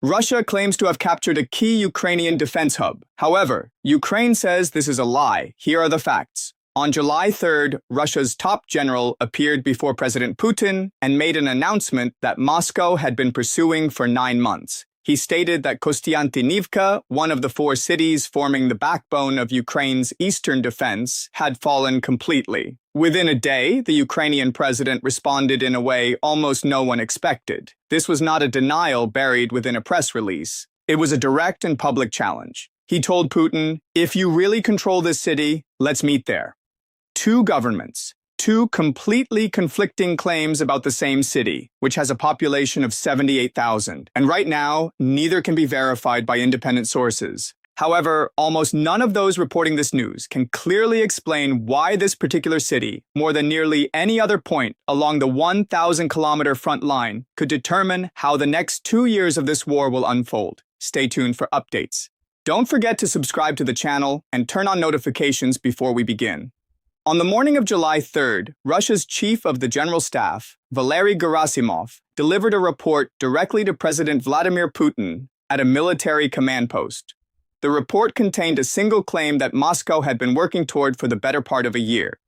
Russia claims to have captured a key Ukrainian defense hub. However, Ukraine says this is a lie. Here are the facts. On July 3rd, Russia's top general appeared before President Putin and made an announcement that Moscow had been pursuing for 9 months. He stated that Kostiantynivka, one of the 4 cities forming the backbone of Ukraine's eastern defense, had fallen completely. Within a day, the Ukrainian president responded in a way almost no one expected. This was not a denial buried within a press release. It was a direct and public challenge. He told Putin, "If you really control this city, let's meet there." 2 governments, 2 completely conflicting claims about the same city, which has a population of 78,000. And right now, neither can be verified by independent sources. However, almost none of those reporting this news can clearly explain why this particular city, more than nearly any other point along the 1,000-kilometer front line, could determine how the next 2 years of this war will unfold. Stay tuned for updates. Don't forget to subscribe to the channel and turn on notifications before we begin. On the morning of July 3rd, Russia's chief of the general staff, Valery Gerasimov, delivered a report directly to President Vladimir Putin at a military command post. The report contained a single claim that Moscow had been working toward for the better part of a year.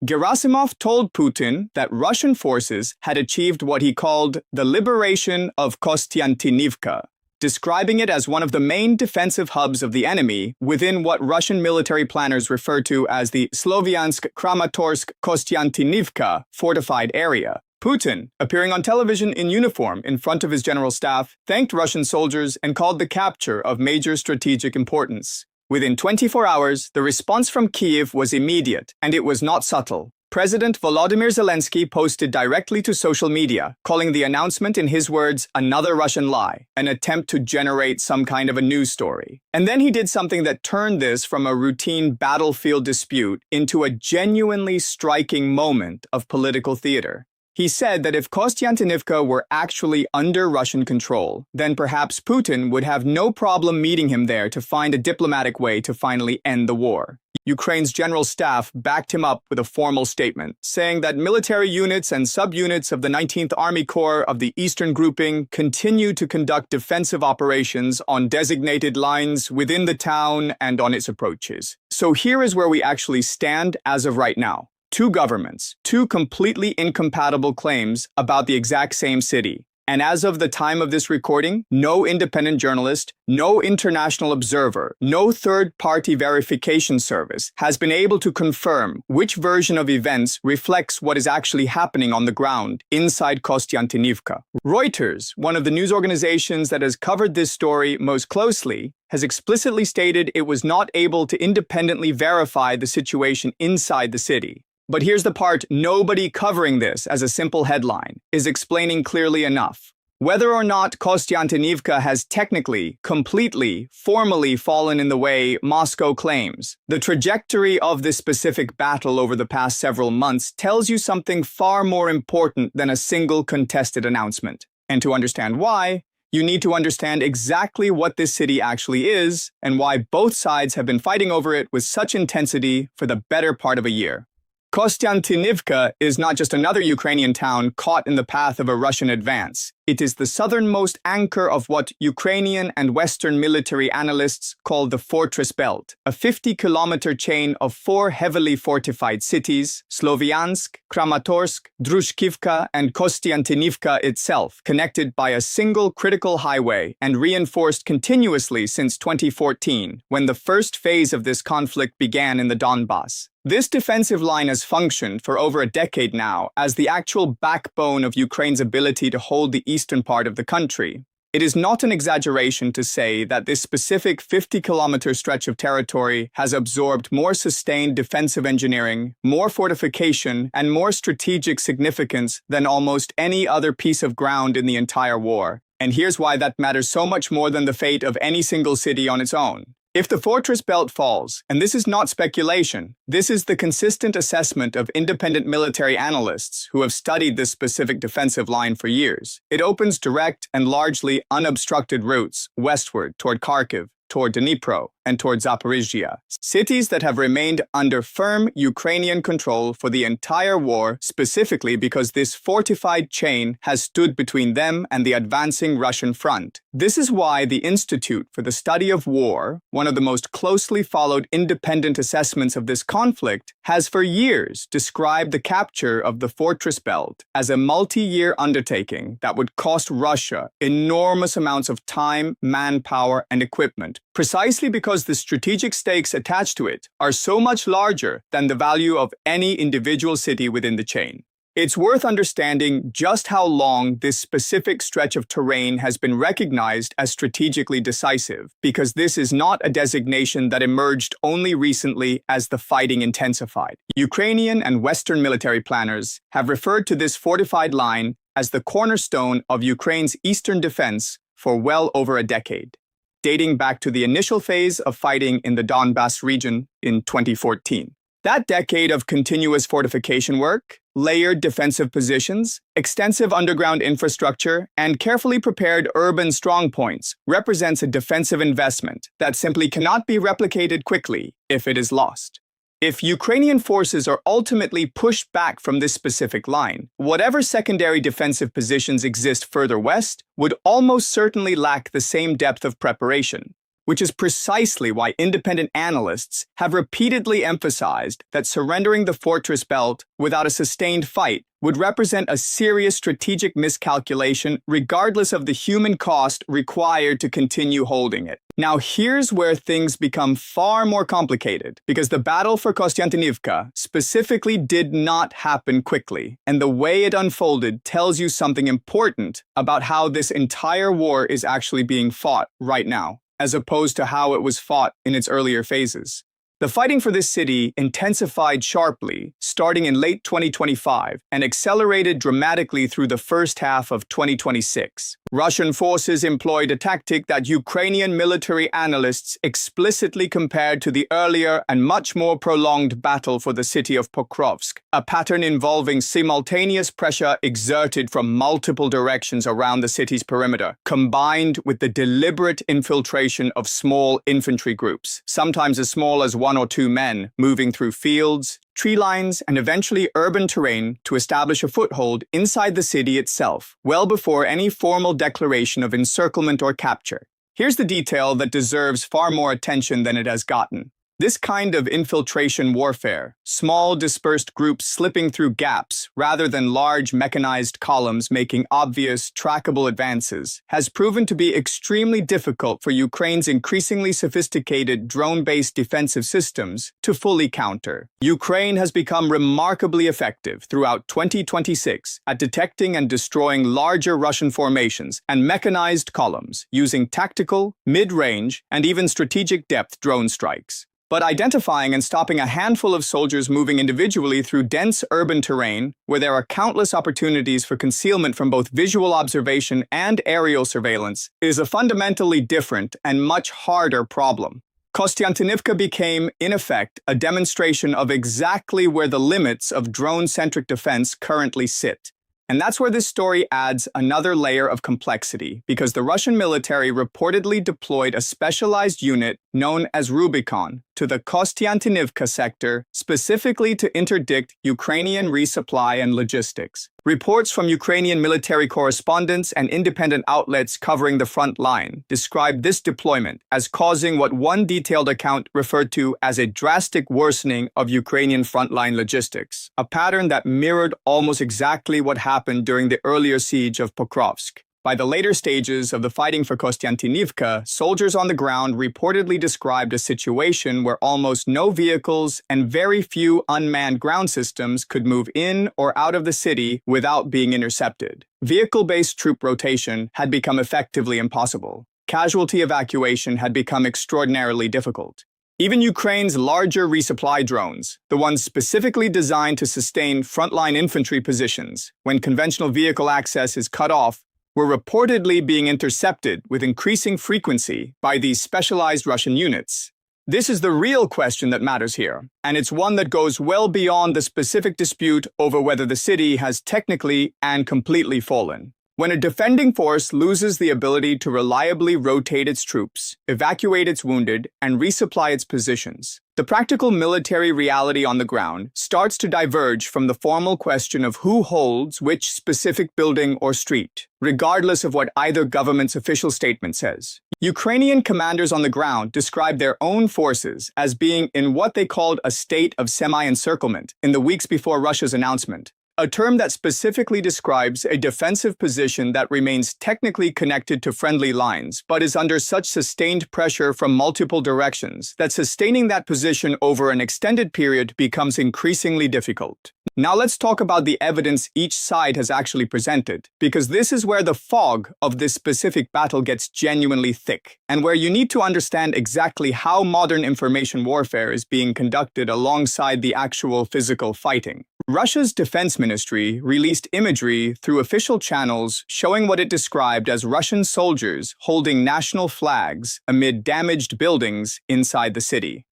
Gerasimov told Putin that Russian forces had achieved what he called the liberation of Kostiantynivka, describing it as one of the main defensive hubs of the enemy within what Russian military planners refer to as the Sloviansk-Kramatorsk-Kostiantynivka fortified area. Putin, appearing on television in uniform in front of his general staff, thanked Russian soldiers and called the capture of major strategic importance. Within 24 hours, the response from Kyiv was immediate, and it was not subtle. President Volodymyr Zelensky posted directly to social media, calling the announcement, in his words, another Russian lie, an attempt to generate some kind of a news story. And then he did something that turned this from a routine battlefield dispute into a genuinely striking moment of political theater. He said that if Kostiantynivka were actually under Russian control, then perhaps Putin would have no problem meeting him there to find a diplomatic way to finally end the war. Ukraine's general staff backed him up with a formal statement, saying that military units and subunits of the 19th Army Corps of the Eastern Grouping continue to conduct defensive operations on designated lines within the town and on its approaches. So here is where we actually stand as of right now. 2 governments, 2 completely incompatible claims about the exact same city. And as of the time of this recording, no independent journalist, no international observer, no third-party verification service has been able to confirm which version of events reflects what is actually happening on the ground inside Kostiantynivka. Reuters, one of the news organizations that has covered this story most closely, has explicitly stated it was not able to independently verify the situation inside the city. But here's the part nobody covering this as a simple headline is explaining clearly enough. Whether or not Kostiantynivka has technically, completely, formally fallen in the way Moscow claims, the trajectory of this specific battle over the past several months tells you something far more important than a single contested announcement. And to understand why, you need to understand exactly what this city actually is and why both sides have been fighting over it with such intensity for the better part of a year. Kostiantynivka is not just another Ukrainian town caught in the path of a Russian advance. It is the southernmost anchor of what Ukrainian and Western military analysts call the Fortress Belt, a 50-kilometer chain of 4 heavily fortified cities, Sloviansk, Kramatorsk, Drushkivka, and Kostiantynivka itself, connected by a single critical highway and reinforced continuously since 2014, when the first phase of this conflict began in the Donbas. This defensive line has functioned for over a decade now as the actual backbone of Ukraine's ability to hold the eastern part of the country. It is not an exaggeration to say that this specific 50-kilometer stretch of territory has absorbed more sustained defensive engineering, more fortification, and more strategic significance than almost any other piece of ground in the entire war. And here's why that matters so much more than the fate of any single city on its own. If the fortress belt falls, and this is not speculation, this is the consistent assessment of independent military analysts who have studied this specific defensive line for years, it opens direct and largely unobstructed routes westward toward Kharkiv, toward Dnipro, and towards Zaporizhzhia, cities that have remained under firm Ukrainian control for the entire war, specifically because this fortified chain has stood between them and the advancing Russian front. This is why the Institute for the Study of War, one of the most closely followed independent assessments of this conflict, has for years described the capture of the fortress belt as a multi-year undertaking that would cost Russia enormous amounts of time, manpower, and equipment, precisely because the strategic stakes attached to it are so much larger than the value of any individual city within the chain. It's worth understanding just how long this specific stretch of terrain has been recognized as strategically decisive, because this is not a designation that emerged only recently as the fighting intensified. Ukrainian and Western military planners have referred to this fortified line as the cornerstone of Ukraine's eastern defense for well over a decade, dating back to the initial phase of fighting in the Donbas region in 2014. That decade of continuous fortification work, layered defensive positions, extensive underground infrastructure, and carefully prepared urban strongpoints represents a defensive investment that simply cannot be replicated quickly if it is lost. If Ukrainian forces are ultimately pushed back from this specific line, whatever secondary defensive positions exist further west would almost certainly lack the same depth of preparation, which is precisely why independent analysts have repeatedly emphasized that surrendering the fortress belt without a sustained fight would represent a serious strategic miscalculation regardless of the human cost required to continue holding it. Now here's where things become far more complicated, because the battle for Kostiantynivka specifically did not happen quickly, and the way it unfolded tells you something important about how this entire war is actually being fought right now, as opposed to how it was fought in its earlier phases. The fighting for this city intensified sharply, starting in late 2025, and accelerated dramatically through the first half of 2026. Russian forces employed a tactic that Ukrainian military analysts explicitly compared to the earlier and much more prolonged battle for the city of Pokrovsk, a pattern involving simultaneous pressure exerted from multiple directions around the city's perimeter, combined with the deliberate infiltration of small infantry groups, sometimes as small as 1 or 2 men, moving through fields, tree lines, and eventually urban terrain to establish a foothold inside the city itself, well before any formal declaration of encirclement or capture. Here's the detail that deserves far more attention than it has gotten. This kind of infiltration warfare, small dispersed groups slipping through gaps rather than large mechanized columns making obvious, trackable advances, has proven to be extremely difficult for Ukraine's increasingly sophisticated drone-based defensive systems to fully counter. Ukraine has become remarkably effective throughout 2026 at detecting and destroying larger Russian formations and mechanized columns using tactical, mid-range, and even strategic depth drone strikes. But identifying and stopping a handful of soldiers moving individually through dense urban terrain, where there are countless opportunities for concealment from both visual observation and aerial surveillance, is a fundamentally different and much harder problem. Kostiantynivka became, in effect, a demonstration of exactly where the limits of drone-centric defense currently sit. And that's where this story adds another layer of complexity, because the Russian military reportedly deployed a specialized unit known as Rubicon to the Kostiantynivka sector specifically to interdict Ukrainian resupply and logistics. Reports from Ukrainian military correspondents and independent outlets covering the front line describe this deployment as causing what one detailed account referred to as a drastic worsening of Ukrainian frontline logistics, a pattern that mirrored almost exactly what happened during the earlier siege of Pokrovsk. By the later stages of the fighting for Kostiantynivka, soldiers on the ground reportedly described a situation where almost no vehicles and very few unmanned ground systems could move in or out of the city without being intercepted. Vehicle-based troop rotation had become effectively impossible. Casualty evacuation had become extraordinarily difficult. Even Ukraine's larger resupply drones, the ones specifically designed to sustain frontline infantry positions when conventional vehicle access is cut off, were reportedly being intercepted with increasing frequency by these specialized Russian units. This is the real question that matters here, and it's one that goes well beyond the specific dispute over whether the city has technically and completely fallen. When a defending force loses the ability to reliably rotate its troops, evacuate its wounded, and resupply its positions, the practical military reality on the ground starts to diverge from the formal question of who holds which specific building or street, regardless of what either government's official statement says. Ukrainian commanders on the ground described their own forces as being in what they called a state of semi-encirclement in the weeks before Russia's announcement, a term that specifically describes a defensive position that remains technically connected to friendly lines, but is under such sustained pressure from multiple directions that sustaining that position over an extended period becomes increasingly difficult. Now let's talk about the evidence each side has actually presented, because this is where the fog of this specific battle gets genuinely thick, and where you need to understand exactly how modern information warfare is being conducted alongside the actual physical fighting. Russia's defense ministry released imagery through official channels showing what it described as Russian soldiers holding national flags amid damaged buildings inside the city.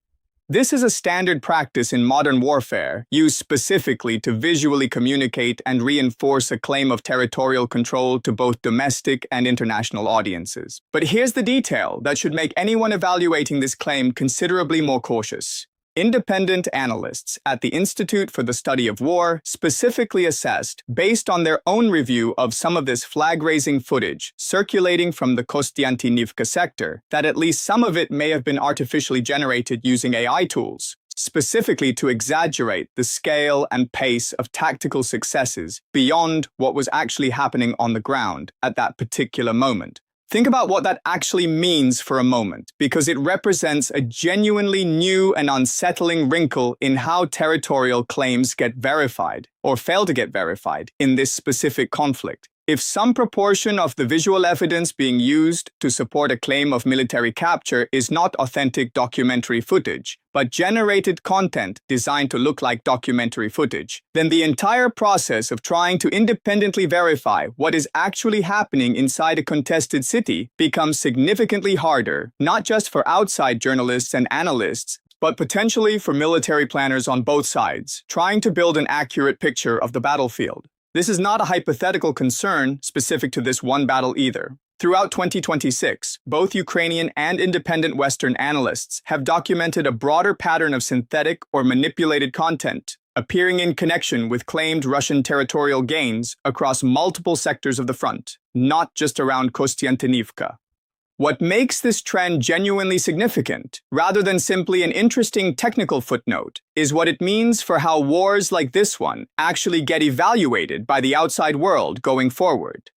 This is a standard practice in modern warfare, used specifically to visually communicate and reinforce a claim of territorial control to both domestic and international audiences. But here's the detail that should make anyone evaluating this claim considerably more cautious. Independent analysts at the Institute for the Study of War specifically assessed, based on their own review of some of this flag-raising footage circulating from the Kostiantynivka sector, that at least some of it may have been artificially generated using AI tools, specifically to exaggerate the scale and pace of tactical successes beyond what was actually happening on the ground at that particular moment. Think about what that actually means for a moment, because it represents a genuinely new and unsettling wrinkle in how territorial claims get verified, or fail to get verified, in this specific conflict. If some proportion of the visual evidence being used to support a claim of military capture is not authentic documentary footage, but generated content designed to look like documentary footage, then the entire process of trying to independently verify what is actually happening inside a contested city becomes significantly harder, not just for outside journalists and analysts, but potentially for military planners on both sides, trying to build an accurate picture of the battlefield. This is not a hypothetical concern specific to this one battle either. Throughout 2026, both Ukrainian and independent Western analysts have documented a broader pattern of synthetic or manipulated content appearing in connection with claimed Russian territorial gains across multiple sectors of the front, not just around Kostiantynivka. What makes this trend genuinely significant, rather than simply an interesting technical footnote, is what it means for how wars like this one actually get evaluated by the outside world going forward.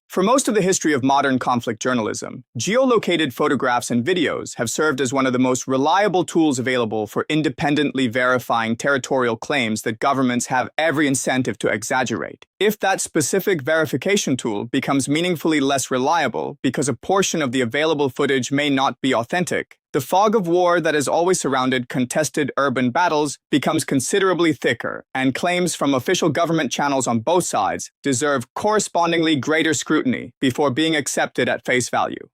For most of the history of modern conflict journalism, geolocated photographs and videos have served as one of the most reliable tools available for independently verifying territorial claims that governments have every incentive to exaggerate. If that specific verification tool becomes meaningfully less reliable because a portion of the available footage may not be authentic, the fog of war that has always surrounded contested urban battles becomes considerably thicker, and claims from official government channels on both sides deserve correspondingly greater scrutiny before being accepted at face value.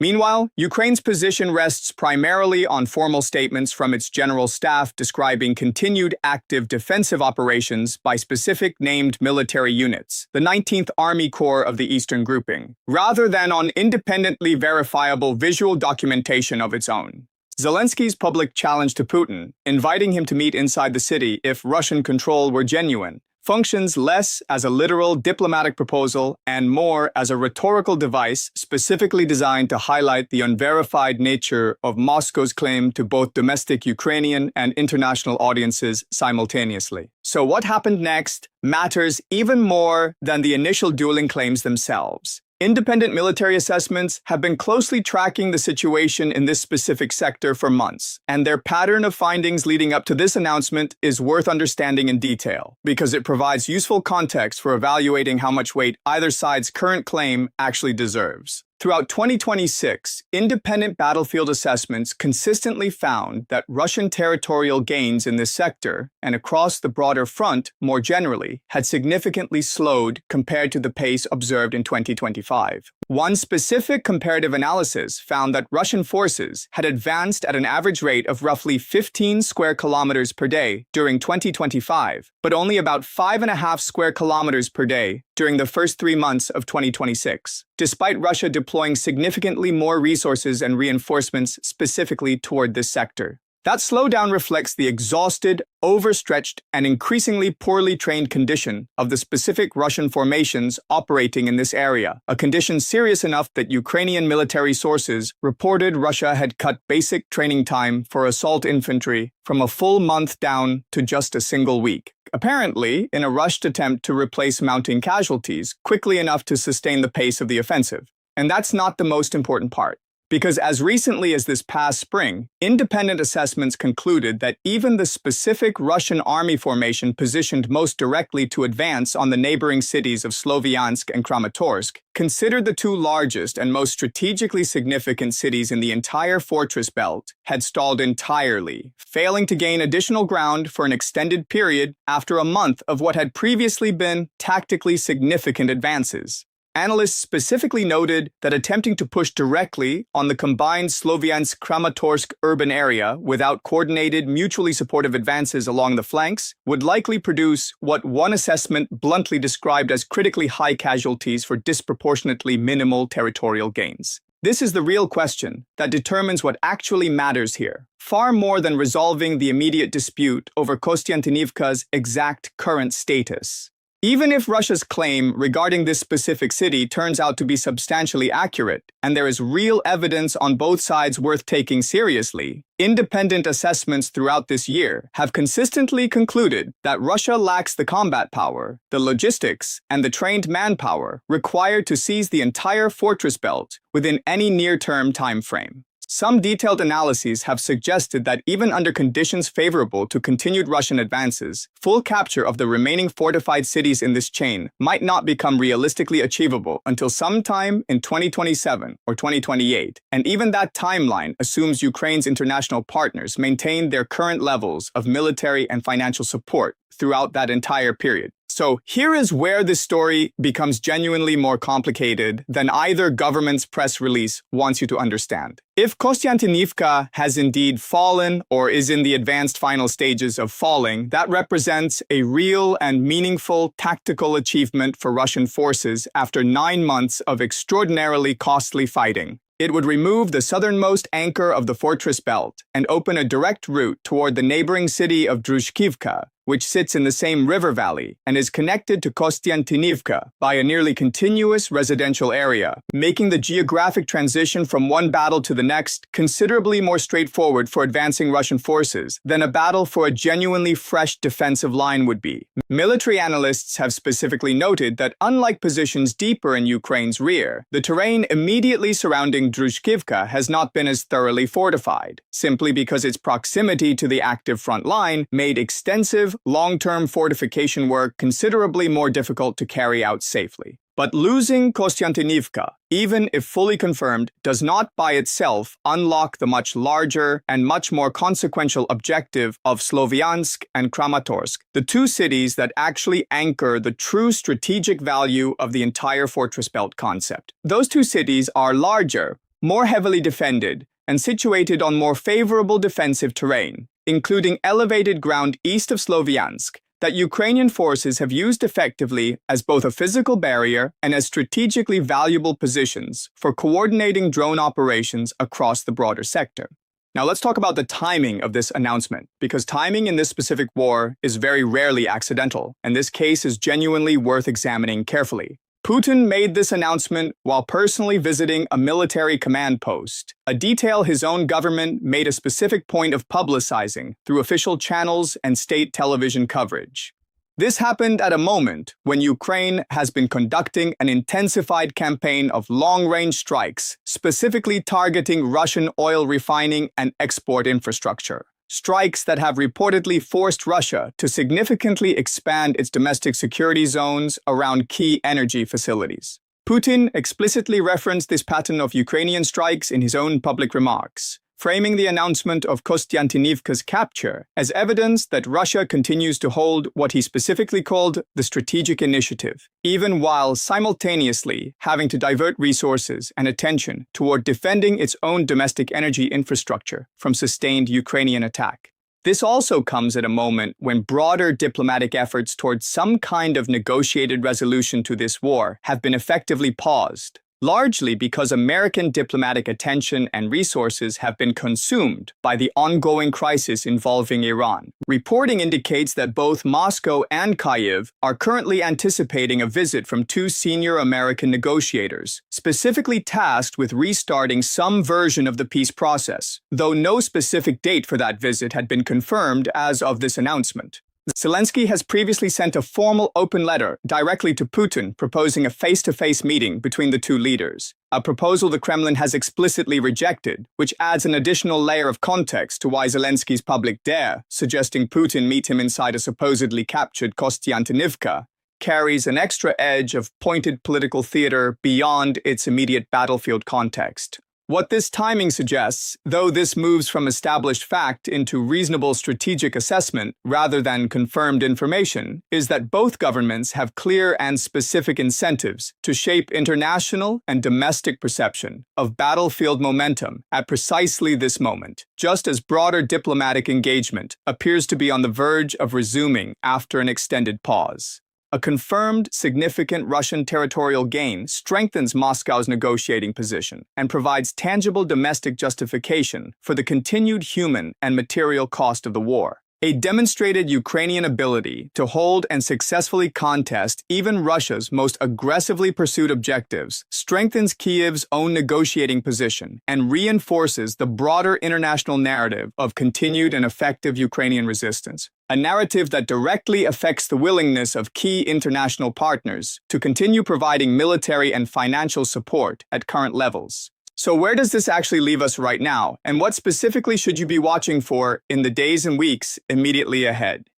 Meanwhile, Ukraine's position rests primarily on formal statements from its general staff describing continued active defensive operations by specific named military units, the 19th Army Corps of the Eastern Grouping, rather than on independently verifiable visual documentation of its own. Zelensky's public challenge to Putin, inviting him to meet inside the city if Russian control were genuine, functions less as a literal diplomatic proposal and more as a rhetorical device specifically designed to highlight the unverified nature of Moscow's claim to both domestic Ukrainian and international audiences simultaneously. So what happened next matters even more than the initial dueling claims themselves. Independent military assessments have been closely tracking the situation in this specific sector for months, and their pattern of findings leading up to this announcement is worth understanding in detail, because it provides useful context for evaluating how much weight either side's current claim actually deserves. Throughout 2026, independent battlefield assessments consistently found that Russian territorial gains in this sector, and across the broader front more generally, had significantly slowed compared to the pace observed in 2025. One specific comparative analysis found that Russian forces had advanced at an average rate of roughly 15 square kilometers per day during 2025, but only about 5.5 square kilometers per day during the first 3 months of 2026, despite Russia deploying significantly more resources and reinforcements specifically toward this sector. That slowdown reflects the exhausted, overstretched, and increasingly poorly trained condition of the specific Russian formations operating in this area, a condition serious enough that Ukrainian military sources reported Russia had cut basic training time for assault infantry from a full month down to just a single week, apparently in a rushed attempt to replace mounting casualties quickly enough to sustain the pace of the offensive. And that's not the most important part. Because as recently as this past spring, independent assessments concluded that even the specific Russian army formation positioned most directly to advance on the neighboring cities of Sloviansk and Kramatorsk, considered the two largest and most strategically significant cities in the entire fortress belt, had stalled entirely, failing to gain additional ground for an extended period after a month of what had previously been tactically significant advances. Analysts specifically noted that attempting to push directly on the combined Sloviansk-Kramatorsk urban area without coordinated, mutually supportive advances along the flanks would likely produce what one assessment bluntly described as critically high casualties for disproportionately minimal territorial gains. This is the real question that determines what actually matters here, far more than resolving the immediate dispute over Kostiantynivka's exact current status. Even if Russia's claim regarding this specific city turns out to be substantially accurate, and there is real evidence on both sides worth taking seriously, independent assessments throughout this year have consistently concluded that Russia lacks the combat power, the logistics, and the trained manpower required to seize the entire fortress belt within any near-term time frame. Some detailed analyses have suggested that even under conditions favorable to continued Russian advances, full capture of the remaining fortified cities in this chain might not become realistically achievable until sometime in 2027 or 2028, and even that timeline assumes Ukraine's international partners maintain their current levels of military and financial support throughout that entire period. So here is where this story becomes genuinely more complicated than either government's press release wants you to understand. If Kostiantynivka has indeed fallen or is in the advanced final stages of falling, that represents a real and meaningful tactical achievement for Russian forces after 9 months of extraordinarily costly fighting. It would remove the southernmost anchor of the fortress belt and open a direct route toward the neighboring city of Drushkivka, which sits in the same river valley and is connected to Kostiantynivka by a nearly continuous residential area, making the geographic transition from one battle to the next considerably more straightforward for advancing Russian forces than a battle for a genuinely fresh defensive line would be. Military analysts have specifically noted that unlike positions deeper in Ukraine's rear, the terrain immediately surrounding Drushkivka has not been as thoroughly fortified, simply because its proximity to the active front line made extensive, long-term fortification work considerably more difficult to carry out safely. But losing Kostiantynivka, even if fully confirmed, does not by itself unlock the much larger and much more consequential objective of Sloviansk and Kramatorsk, the two cities that actually anchor the true strategic value of the entire fortress belt concept. Those two cities are larger, more heavily defended, and situated on more favorable defensive terrain, including elevated ground east of Sloviansk, that Ukrainian forces have used effectively as both a physical barrier and as strategically valuable positions for coordinating drone operations across the broader sector. Now let's talk about the timing of this announcement, because timing in this specific war is very rarely accidental, and this case is genuinely worth examining carefully. Putin made this announcement while personally visiting a military command post, a detail his own government made a specific point of publicizing through official channels and state television coverage. This happened at a moment when Ukraine has been conducting an intensified campaign of long-range strikes, specifically targeting Russian oil refining and export infrastructure. Strikes that have reportedly forced Russia to significantly expand its domestic security zones around key energy facilities. Putin explicitly referenced this pattern of Ukrainian strikes in his own public remarks, framing the announcement of Kostiantynivka's capture as evidence that Russia continues to hold what he specifically called the strategic initiative, even while simultaneously having to divert resources and attention toward defending its own domestic energy infrastructure from sustained Ukrainian attack. This also comes at a moment when broader diplomatic efforts towards some kind of negotiated resolution to this war have been effectively paused, largely because American diplomatic attention and resources have been consumed by the ongoing crisis involving Iran. Reporting indicates that both Moscow and Kyiv are currently anticipating a visit from two senior American negotiators, specifically tasked with restarting some version of the peace process, though no specific date for that visit had been confirmed as of this announcement. Zelensky has previously sent a formal open letter directly to Putin proposing a face-to-face meeting between the two leaders, a proposal the Kremlin has explicitly rejected, which adds an additional layer of context to why Zelensky's public dare, suggesting Putin meet him inside a supposedly captured Kostiantynivka, carries an extra edge of pointed political theater beyond its immediate battlefield context. What this timing suggests, though this moves from established fact into reasonable strategic assessment rather than confirmed information, is that both governments have clear and specific incentives to shape international and domestic perception of battlefield momentum at precisely this moment, just as broader diplomatic engagement appears to be on the verge of resuming after an extended pause. A confirmed, significant Russian territorial gain strengthens Moscow's negotiating position and provides tangible domestic justification for the continued human and material cost of the war. A demonstrated Ukrainian ability to hold and successfully contest even Russia's most aggressively pursued objectives strengthens Kyiv's own negotiating position and reinforces the broader international narrative of continued and effective Ukrainian resistance, a narrative that directly affects the willingness of key international partners to continue providing military and financial support at current levels. So where does this actually leave us right now, and what specifically should you be watching for in the days and weeks immediately ahead?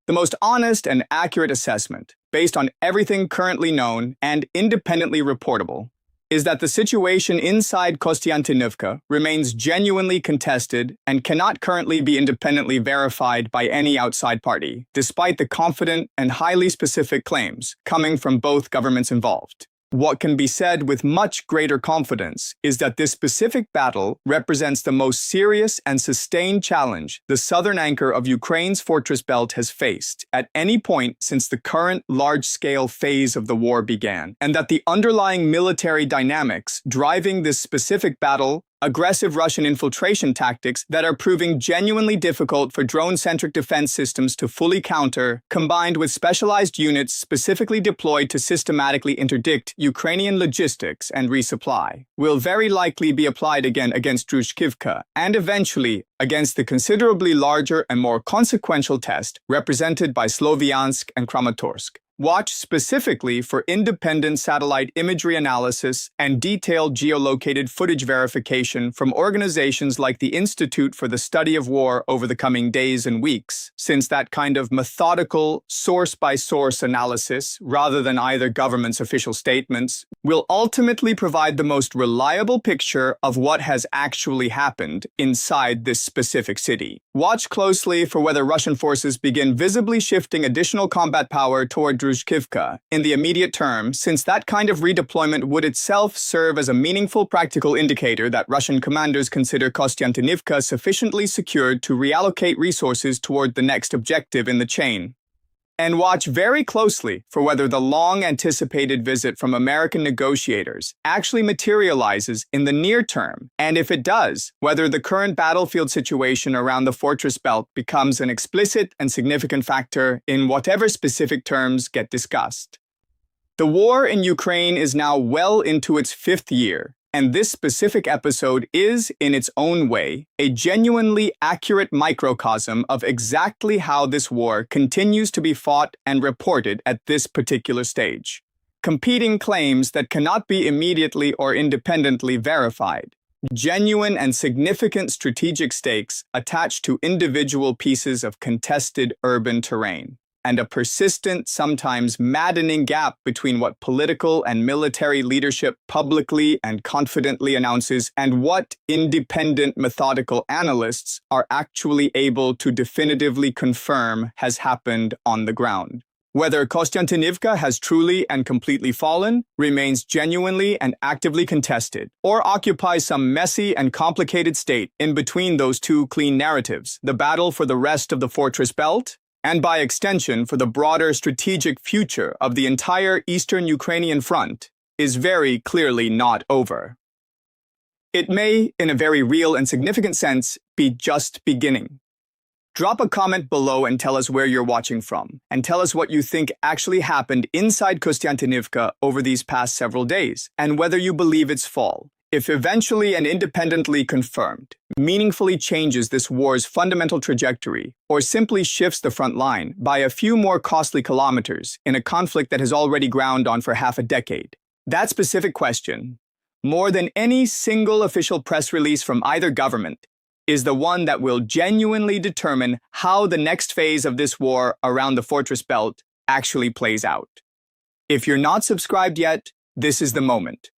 The most honest and accurate assessment, based on everything currently known and independently reportable, is that the situation inside Kostiantynivka remains genuinely contested and cannot currently be independently verified by any outside party, despite the confident and highly specific claims coming from both governments involved. What can be said with much greater confidence is that this specific battle represents the most serious and sustained challenge the southern anchor of Ukraine's fortress belt has faced at any point since the current large-scale phase of the war began, and that the underlying military dynamics driving this specific battle, aggressive Russian infiltration tactics that are proving genuinely difficult for drone-centric defense systems to fully counter, combined with specialized units specifically deployed to systematically interdict Ukrainian logistics and resupply, will very likely be applied again against Xueqin and eventually against the considerably larger and more consequential test represented by Sloviansk and Kramatorsk. Watch specifically for independent satellite imagery analysis and detailed geolocated footage verification from organizations like the Institute for the Study of War over the coming days and weeks, since that kind of methodical, source-by-source analysis, rather than either government's official statements, will ultimately provide the most reliable picture of what has actually happened inside this specific city. Watch closely for whether Russian forces begin visibly shifting additional combat power toward Xueqin in the immediate term, since that kind of redeployment would itself serve as a meaningful practical indicator that Russian commanders consider Kostiantynivka sufficiently secured to reallocate resources toward the next objective in the chain. And watch very closely for whether the long-anticipated visit from American negotiators actually materializes in the near term, and if it does, whether the current battlefield situation around the fortress belt becomes an explicit and significant factor in whatever specific terms get discussed. The war in Ukraine is now well into its 5th year, and this specific episode is, in its own way, a genuinely accurate microcosm of exactly how this war continues to be fought and reported at this particular stage. Competing claims that cannot be immediately or independently verified. Genuine and significant strategic stakes attached to individual pieces of contested urban terrain, and a persistent, sometimes maddening gap between what political and military leadership publicly and confidently announces and what independent methodical analysts are actually able to definitively confirm has happened on the ground. Whether Kostiantynivka has truly and completely fallen, remains genuinely and actively contested, or occupies some messy and complicated state in between those two clean narratives, the battle for the rest of the fortress belt, and by extension for the broader strategic future of the entire eastern Ukrainian front, is very clearly not over. It may, in a very real and significant sense, be just beginning. Drop a comment below and tell us where you're watching from, and tell us what you think actually happened inside Kostiantynivka over these past several days, and whether you believe its fall, if eventually and independently confirmed, meaningfully changes this war's fundamental trajectory, or simply shifts the front line by a few more costly kilometers in a conflict that has already ground on for half a decade. That specific question, more than any single official press release from either government, is the one that will genuinely determine how the next phase of this war around the fortress belt actually plays out. If you're not subscribed yet, this is the moment.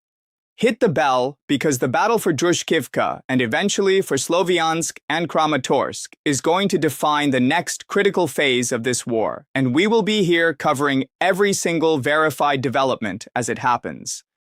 Hit the bell because the battle for Drushkivka and eventually for Sloviansk and Kramatorsk is going to define the next critical phase of this war, and we will be here covering every single verified development as it happens.